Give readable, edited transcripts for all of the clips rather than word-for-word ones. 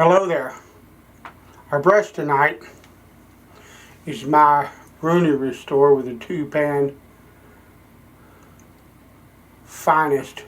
Hello there. Our brush tonight is my Rooney Restore with a 2-pan finest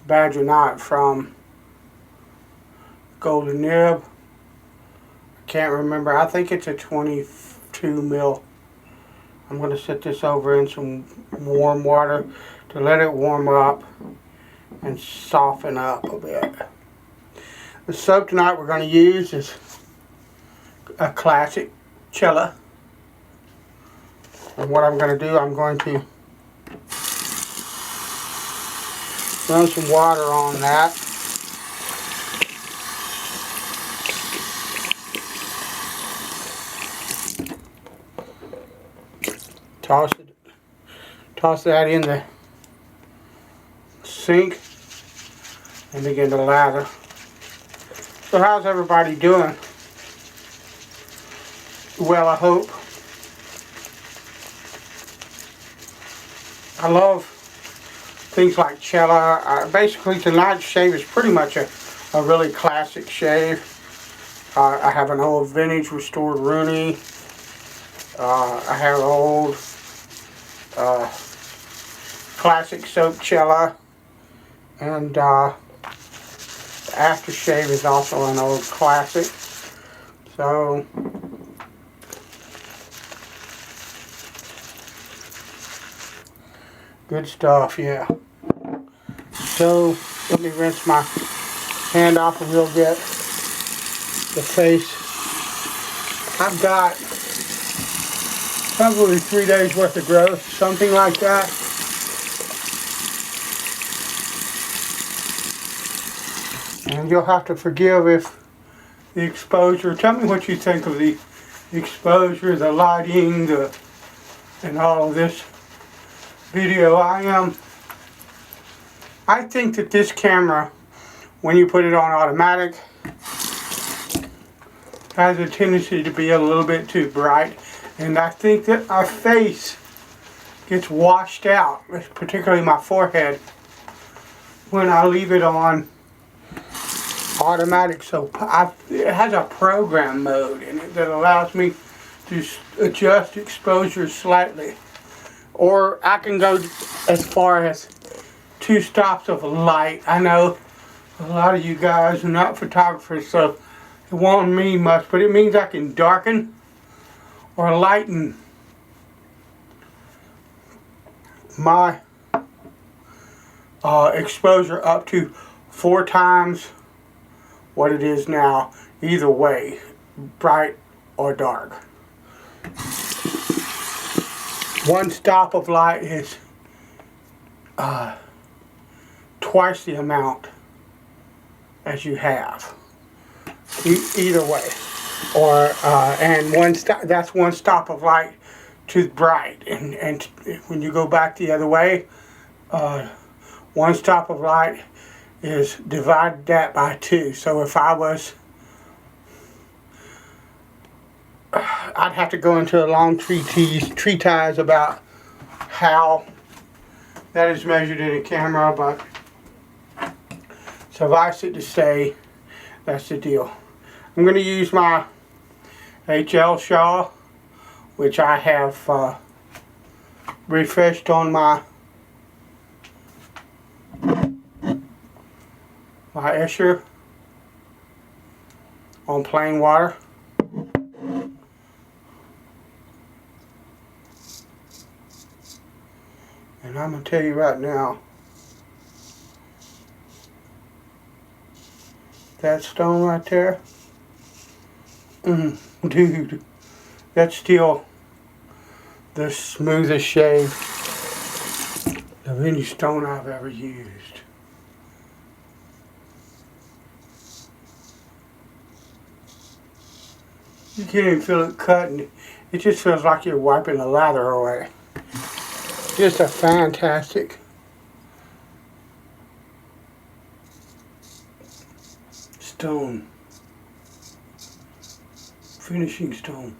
badger knot from Golden Nib. I can't remember. I think it's a 22 mil. I'm going to set this over in some warm water to let it warm up and soften up a bit. The soap tonight we're going to use is a classic Cella. And what I'm going to do, I'm going to run some water on that. Toss that in the sink and begin to lather. So how's everybody doing? Well, I hope. I love things like Cella. Basically, tonight's shave is pretty much a really classic shave. I have an old vintage restored Rooney. I have old classic soap Cella, and the aftershave is also an old classic. So good stuff, yeah. So let me rinse my hand off and we'll get the face. I've got probably 3 days worth of growth, something like that. And you'll have to forgive if the exposure, tell me what you think of the exposure, the lighting, and all of this video. I think that this camera, when you put it on automatic, has a tendency to be a little bit too bright. And I think that our face gets washed out, particularly my forehead, when I leave it on automatic. So it has a program mode in it that allows me to adjust exposure slightly. Or I can go as far as 2 stops of light. I know a lot of you guys are not photographers, so it won't mean much, but it means I can darken or lighten my exposure up to 4 times what it is now, either way, bright or dark. 1 stop of light is twice the amount as you have, either way. Or and that's 1 stop of light too bright, and when you go back the other way, 1 stop of light is divide that by 2. So if I was, I'd have to go into a long treatise about how that is measured in a camera, but suffice it to say, that's the deal. I'm going to use my HL shawl, which I have refreshed on my Escher on plain water. And I'm going to tell you right now, that stone right there, dude, that's still the smoothest shave of any stone I've ever used. You can't even feel it cutting. It just feels like you're wiping the lather away. Just a fantastic stone. Finishing stone.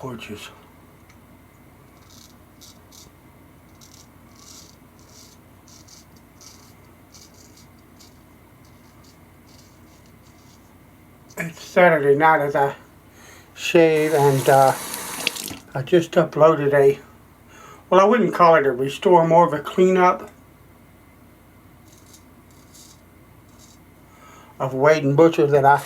gorgeous. It's Saturday night as I shave, and I just uploaded well, I wouldn't call it a restore, more of a cleanup of Wade and Butcher that I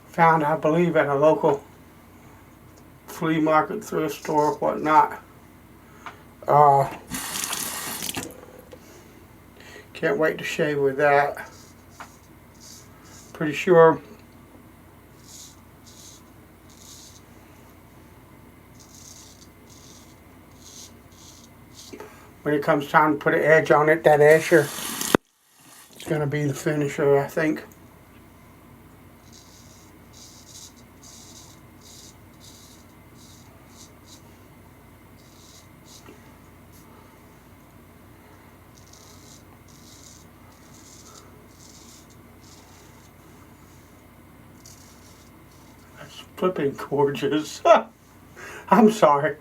found, I believe, at a local flea market, thrift store, whatnot. Can't wait to shave with that. Pretty sure when it comes time to put an edge on it, that Escher is going to be the finisher, I think. That's flipping gorgeous. I'm sorry.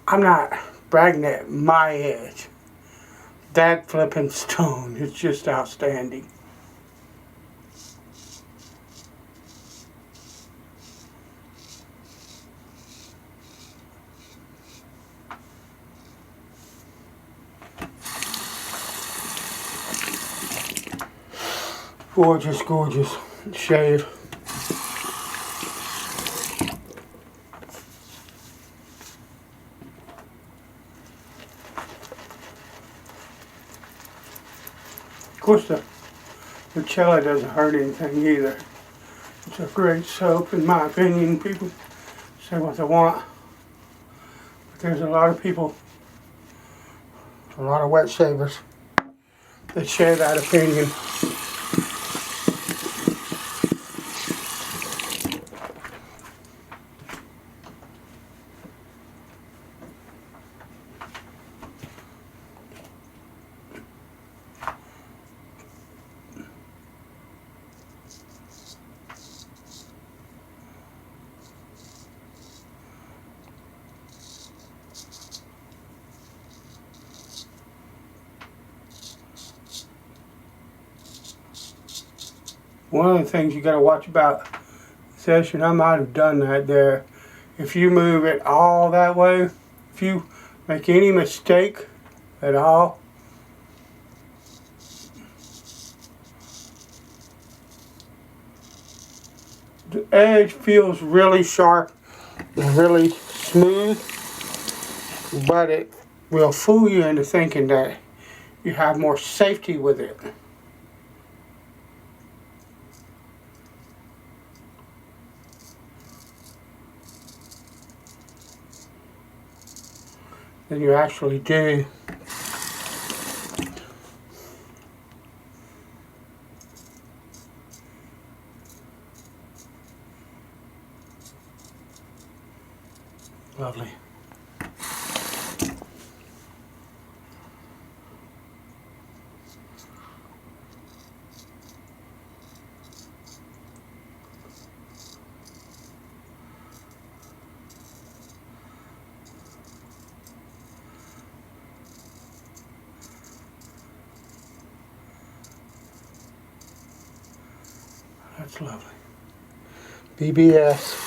I'm not bragging at my edge. That flipping stone is just outstanding. Gorgeous, gorgeous shave. Of course, the Cella doesn't hurt anything either. It's a great soap, in my opinion. People say what they want, but there's a lot of people, a lot of wet shavers that share that opinion. One of the things you got to watch about session, I might have done that there. If you move it all that way, if you make any mistake at all, the edge feels really sharp and really smooth, but it will fool you into thinking that you have more safety with it. Than you actually do. Lovely. That's lovely. BBS.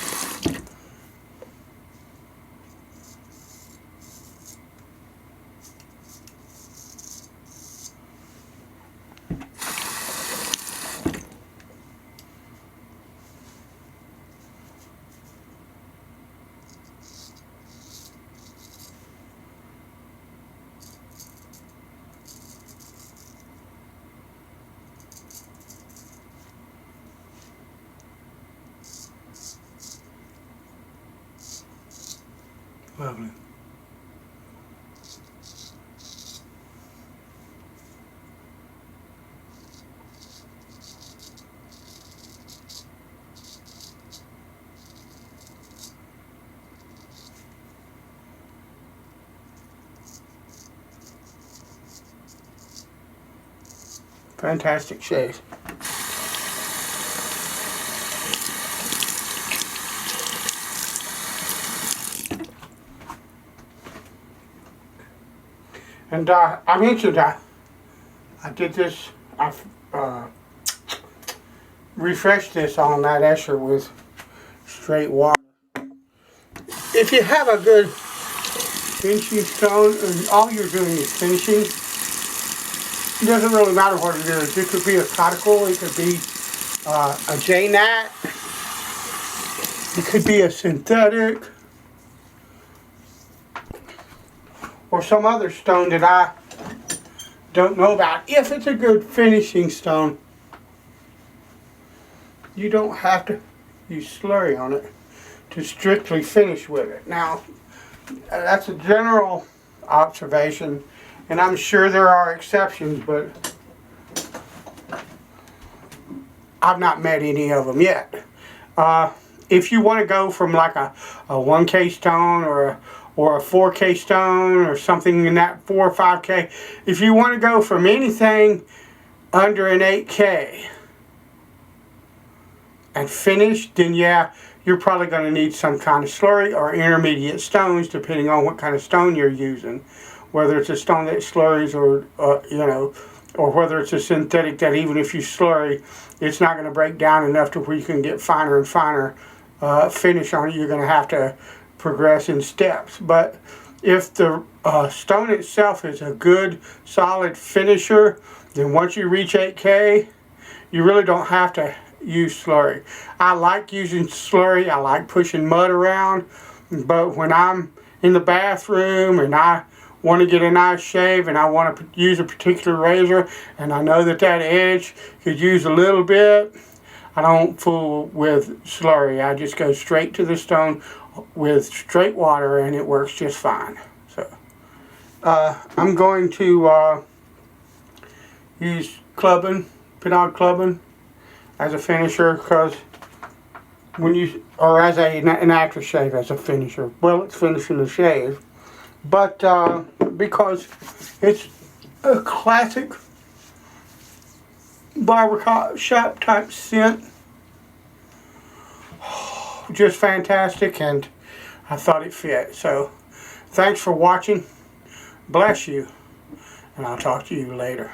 Lovely. Fantastic shave. And I mentioned I did this, I refreshed this on that Escher with straight water. If you have a good finishing stone and all you're doing is finishing, it doesn't really matter what it is. It could be a cuticle, it could be a J-Nat, it could be a synthetic, or some other stone that I don't know about. If it's a good finishing stone, you don't have to use slurry on it to strictly finish with it. Now, that's a general observation, and I'm sure there are exceptions, but I've not met any of them yet. If you want to go from like a 1K stone or a 4K stone or something in that 4 or 5K, if you want to go from anything under an 8K and finish, then yeah, you're probably going to need some kind of slurry or intermediate stones, depending on what kind of stone you're using. Whether it's a stone that slurries or or whether it's a synthetic that even if you slurry, it's not going to break down enough to where you can get finer and finer finish on it. You're going to have to progress in steps. But if the stone itself is a good solid finisher, then once you reach 8K, you really don't have to use slurry. I like using slurry. I like pushing mud around, but when I'm in the bathroom and I want to get a nice shave and I want to use a particular razor and I know that edge could use a little bit, I don't fool with slurry. I just go straight to the stone with straight water and it works just fine. So I'm going to use clubbing, pinard clubbing as a finisher, because when you, or as an aftershave as a finisher. Well, it's finishing the shave, but because it's a classic barber shop type scent, just fantastic, and I thought it fit. So thanks for watching. Bless you, and I'll talk to you later.